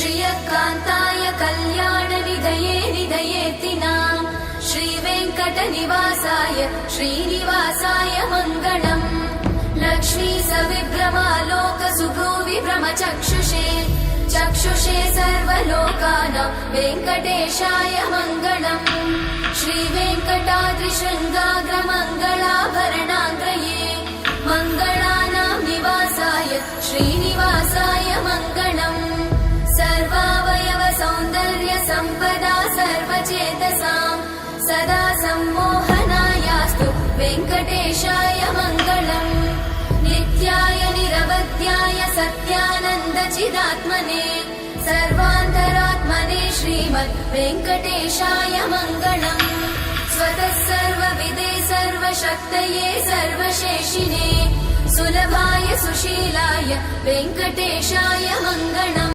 श्रियकान्ताय कल्याणनिधये निधयेतिनाम् श्रीवेङ्कटनिवासाय श्रीनिवासाय मङ्गलम् लक्ष्मी सविभ्रमालोक सुभ्रूविभ्रमचक्षुषे चक्षुषे सर्वलोकानां वेङ्कटेशाय मङ्गलम् श्रीवेङ्कटाद्रिशृङ्गाग्रमङ्गलाभरणाङ्गये मङ्गलानां निवासाय श्रीनिवासाय मङ्गलम् सर्वावयव सौन्दर्य सम्पदा सर्वचेतसां सदा सम्मोहनायास्तु वेङ्कटेशाय मङ्गलम् नित्याय निरवध्याय सत्यानन्दचिदात्मने सर्वान्तरात्मने श्रीमद् वेङ्कटेशाय मङ्गलम् स्वतः सर्वविदे सर्वशक्तये सर्वशेषिने सुलभाय सुशीलाय वेङ्कटेशाय मङ्गलम्।